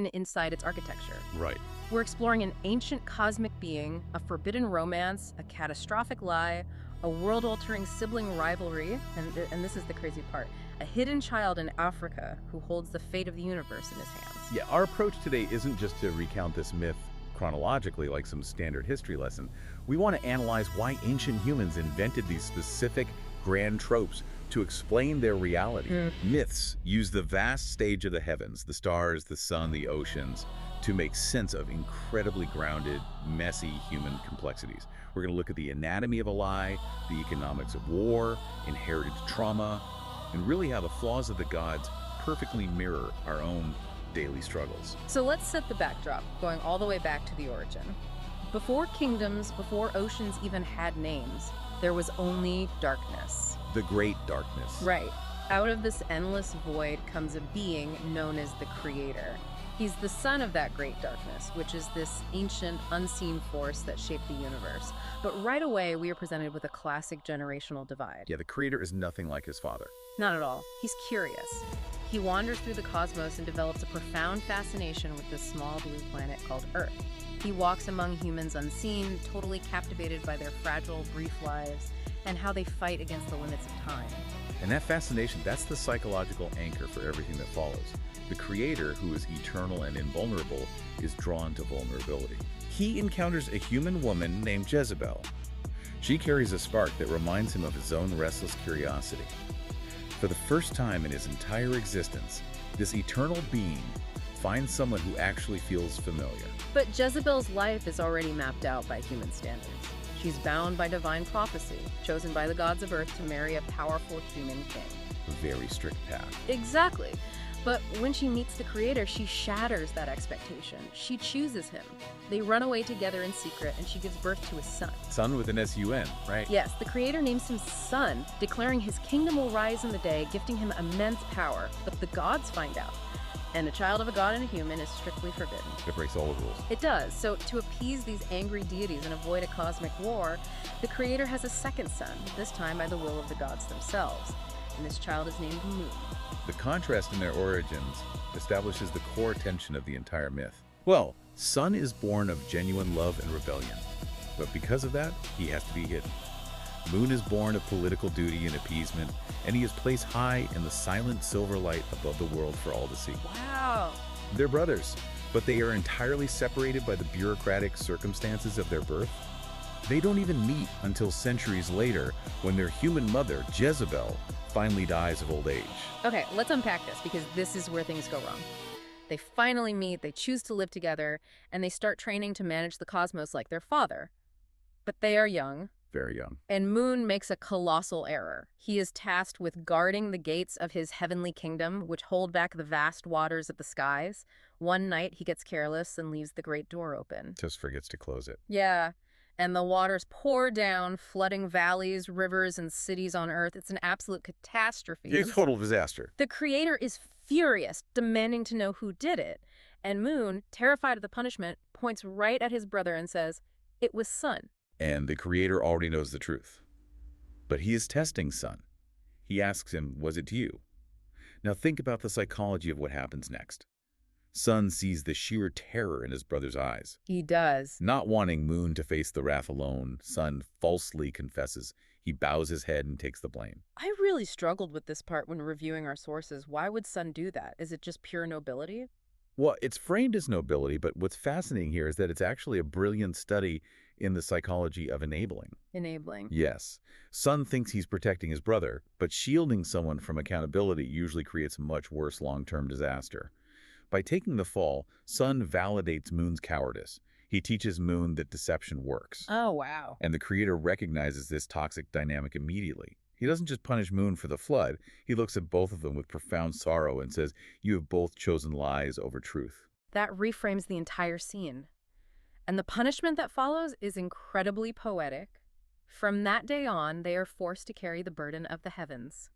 inside its architecture. Right. We're exploring an ancient cosmic being, a forbidden romance, a catastrophic lie, a world-altering sibling rivalry, and this is the crazy part, a hidden child in Africa who holds the fate of the universe in his hands. Yeah, our approach today isn't just to recount this myth chronologically like some standard history lesson. We want to analyze why ancient humans invented these specific grand tropes to explain their reality. Myths use the vast stage of the heavens, the stars, the sun, the oceans, to make sense of incredibly grounded, messy human complexities. We're going to look at the anatomy of a lie, the economics of war, inherited trauma, and really how the flaws of the gods perfectly mirror our own daily struggles. So let's set the backdrop, going all the way back to the origin. Before kingdoms, before oceans even had names, there was only darkness. The Great Darkness. Right. Out of this endless void comes a being known as the Creator. He's the son of that great darkness, which is this ancient, unseen force that shaped the universe. But right away, we are presented with a classic generational divide. Yeah, the Creator is nothing like his father. Not at all. He's curious. He wanders through the cosmos and develops a profound fascination with this small blue planet called Earth. He walks among humans unseen, totally captivated by their fragile, brief lives and how they fight against the limits of time. And that fascination, that's the psychological anchor for everything that follows. The Creator, who is eternal and invulnerable, is drawn to vulnerability. He encounters a human woman named Jezebel. She carries a spark that reminds him of his own restless curiosity. For the first time in his entire existence, this eternal being finds someone who actually feels familiar. But Jezebel's life is already mapped out by human standards. She's bound by divine prophecy, chosen by the gods of Earth to marry a powerful human king. A very strict path. Exactly. But when she meets the Creator, she shatters that expectation. She chooses him. They run away together in secret, and she gives birth to a son. Son with an S-U-N, right? Yes, the Creator names him Son, declaring his kingdom will rise in the day, gifting him immense power. But the gods find out, and a child of a god and a human is strictly forbidden. It breaks all the rules. It does. So to appease these angry deities and avoid a cosmic war, the Creator has a second son, this time by the will of the gods themselves. And this child is named Moon. The contrast in their origins establishes the core tension of the entire myth. Well, Sun is born of genuine love and rebellion, but because of that, he has to be hidden. Moon is born of political duty and appeasement, and he is placed high in the silent silver light above the world for all to see. Wow. They're brothers, but they are entirely separated by the bureaucratic circumstances of their birth. They don't even meet until centuries later, when their human mother, Jezebel, finally dies of old age. Okay, let's unpack this, because this is where things go wrong. They finally meet, they choose to live together, and they start training to manage the cosmos like their father. But they are young. Very young. And Moon makes a colossal error. He is tasked with guarding the gates of his heavenly kingdom, which hold back the vast waters of the skies. One night, he gets careless and leaves the great door open. Just forgets to close it. Yeah. And the waters pour down, flooding valleys, rivers, and cities on Earth. It's an absolute catastrophe. A total disaster. The Creator is furious, demanding to know who did it. And Moon, terrified of the punishment, points right at his brother and says, "It was Sun." And the Creator already knows the truth. But he is testing Sun. He asks him, "Was it you?" Now think about the psychology of what happens next. Sun sees the sheer terror in his brother's eyes. He does. Not wanting Moon to face the wrath alone, Sun falsely confesses. He bows his head and takes the blame. I really struggled with this part when reviewing our sources. Why would Sun do that? Is it just pure nobility? Well, it's framed as nobility, but what's fascinating here is that it's actually a brilliant study in the psychology of enabling. Enabling. Yes. Sun thinks he's protecting his brother, but shielding someone from accountability usually creates a much worse long-term disaster. By taking the fall, Sun validates Moon's cowardice. He teaches Moon that deception works. Oh, wow. And the Creator recognizes this toxic dynamic immediately. He doesn't just punish Moon for the flood. He looks at both of them with profound sorrow and says, "You have both chosen lies over truth." That reframes the entire scene. And the punishment that follows is incredibly poetic. From that day on, they are forced to carry the burden of the heavens.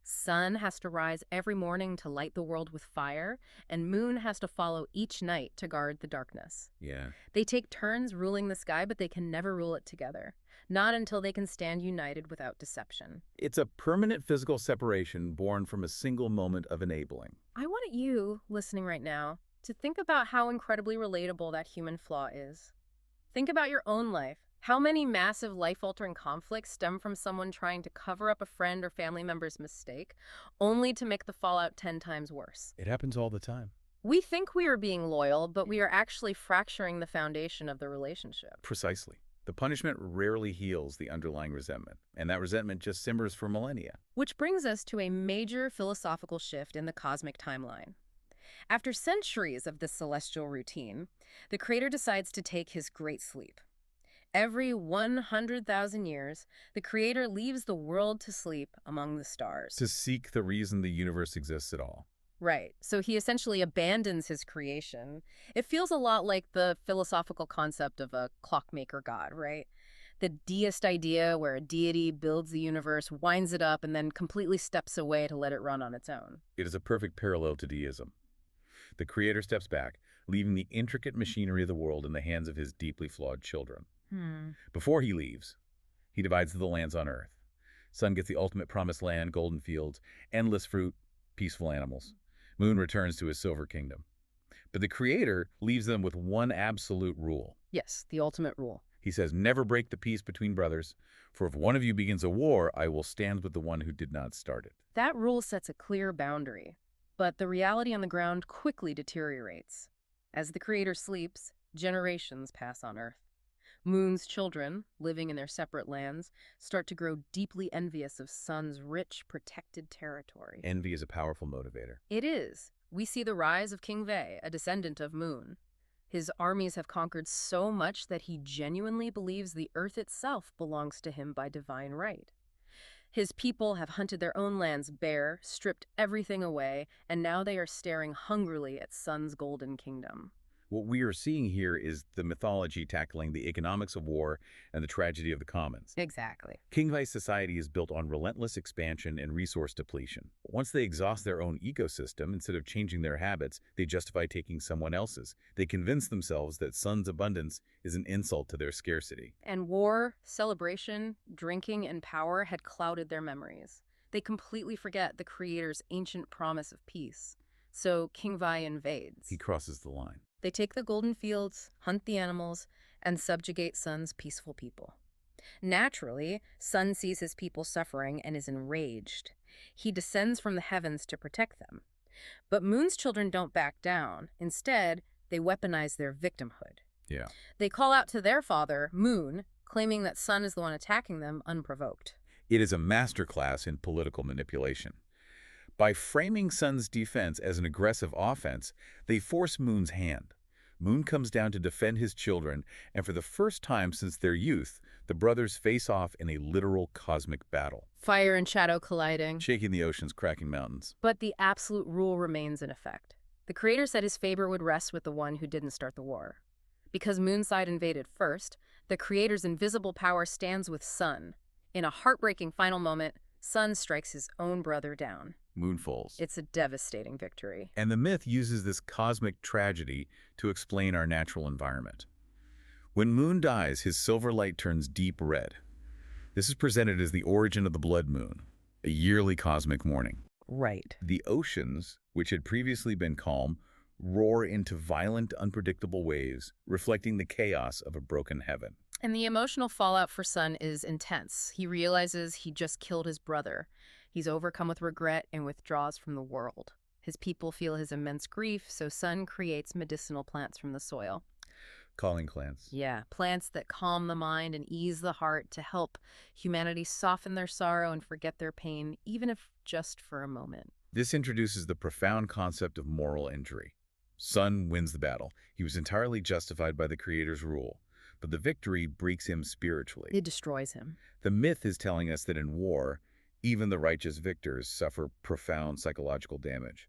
Sun has to rise every morning to light the world with fire, and Moon has to follow each night to guard the darkness. Yeah. They take turns ruling the sky, but they can never rule it together. Not until they can stand united without deception. It's a permanent physical separation born from a single moment of enabling. I want you, listening right now, to think about how incredibly relatable that human flaw is. Think about your own life. How many massive life-altering conflicts stem from someone trying to cover up a friend or family member's mistake, only to make the fallout 10 times worse? It happens all the time. We think we are being loyal, but we are actually fracturing the foundation of the relationship. Precisely. The punishment rarely heals the underlying resentment, and that resentment just simmers for millennia. Which brings us to a major philosophical shift in the cosmic timeline. After centuries of this celestial routine, the Creator decides to take his great sleep. Every 100,000 years, the Creator leaves the world to sleep among the stars. To seek the reason the universe exists at all. Right. So he essentially abandons his creation. It feels a lot like the philosophical concept of a clockmaker god, right? The deist idea where a deity builds the universe, winds it up, and then completely steps away to let it run on its own. It is a perfect parallel to deism. The Creator steps back, leaving the intricate machinery of the world in the hands of his deeply flawed children. Before he leaves, he divides the lands on Earth. Sun gets the ultimate promised land, golden fields, endless fruit, peaceful animals. Moon returns to his silver kingdom. But the Creator leaves them with one absolute rule. Yes, the ultimate rule. He says, never break the peace between brothers, for if one of you begins a war, I will stand with the one who did not start it. That rule sets a clear boundary, but the reality on the ground quickly deteriorates. As the Creator sleeps, generations pass on Earth. Moon's children, living in their separate lands, start to grow deeply envious of Sun's rich, protected territory. Envy is a powerful motivator. It is. We see the rise of King Vei, a descendant of Moon. His armies have conquered so much that he genuinely believes the Earth itself belongs to him by divine right. His people have hunted their own lands bare, stripped everything away, and now they are staring hungrily at Sun's golden kingdom. What we are seeing here is the mythology tackling the economics of war and the tragedy of the commons. Exactly. King Vei's society is built on relentless expansion and resource depletion. Once they exhaust their own ecosystem, instead of changing their habits, they justify taking someone else's. They convince themselves that Sun's abundance is an insult to their scarcity. And war, celebration, drinking, and power had clouded their memories. They completely forget the Creator's ancient promise of peace. So King Vei invades. He crosses the line. They take the golden fields, hunt the animals, and subjugate Sun's peaceful people. Naturally, Sun sees his people suffering and is enraged. He descends from the heavens to protect them. But Moon's children don't back down. Instead, they weaponize their victimhood. Yeah. They call out to their father, Moon, claiming that Sun is the one attacking them unprovoked. It is a masterclass in political manipulation. By framing Sun's defense as an aggressive offense, they force Moon's hand. Moon comes down to defend his children, and for the first time since their youth, the brothers face off in a literal cosmic battle. Fire and shadow colliding. Shaking the oceans, cracking mountains. But the absolute rule remains in effect. The Creator said his favor would rest with the one who didn't start the war. Because Moonside invaded first, the Creator's invisible power stands with Sun. In a heartbreaking final moment, Sun strikes his own brother down. Moon falls. It's a devastating victory. And the myth uses this cosmic tragedy to explain our natural environment. When Moon dies, his silver light turns deep red. This is presented as the origin of the blood moon, a yearly cosmic mourning. Right. The oceans, which had previously been calm, roar into violent, unpredictable waves, reflecting the chaos of a broken heaven. And the emotional fallout for Sun is intense. He realizes he just killed his brother. He's overcome with regret and withdraws from the world. His people feel his immense grief, so Sun creates medicinal plants from the soil. Calling plants. Yeah, plants that calm the mind and ease the heart to help humanity soften their sorrow and forget their pain, even if just for a moment. This introduces the profound concept of moral injury. Sun wins the battle. He was entirely justified by the Creator's rule, but the victory breaks him spiritually. It destroys him. The myth is telling us that in war, even the righteous victors suffer profound psychological damage.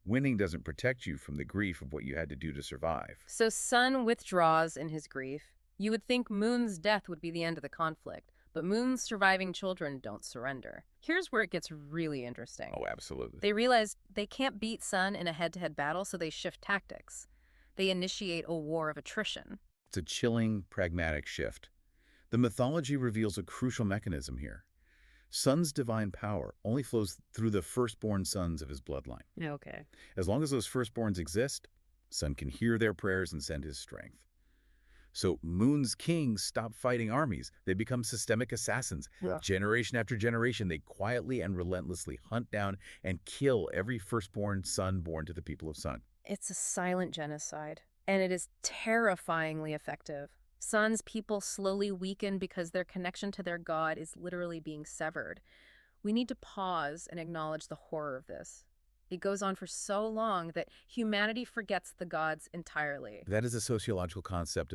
Winning doesn't protect you from the grief of what you had to do to survive. So Sun withdraws in his grief. You would think Moon's death would be the end of the conflict, but Moon's surviving children don't surrender. Here's where it gets really interesting. Oh, absolutely. They realize they can't beat Sun in a head-to-head battle, so they shift tactics. They initiate a war of attrition. It's a chilling, pragmatic shift. The mythology reveals a crucial mechanism here. Sun's divine power only flows through the firstborn sons of his bloodline. Okay. As long as those firstborns exist, Sun can hear their prayers and send his strength. So Moon's kings stop fighting armies. They become systemic assassins. Yeah. Generation after generation, they quietly and relentlessly hunt down and kill every firstborn son born to the people of Sun. It's a silent genocide, and it is terrifyingly effective. Sun's people slowly weaken because their connection to their god is literally being severed. We need to pause and acknowledge the horror of this. It goes on for so long that humanity forgets the gods entirely. That is a sociological concept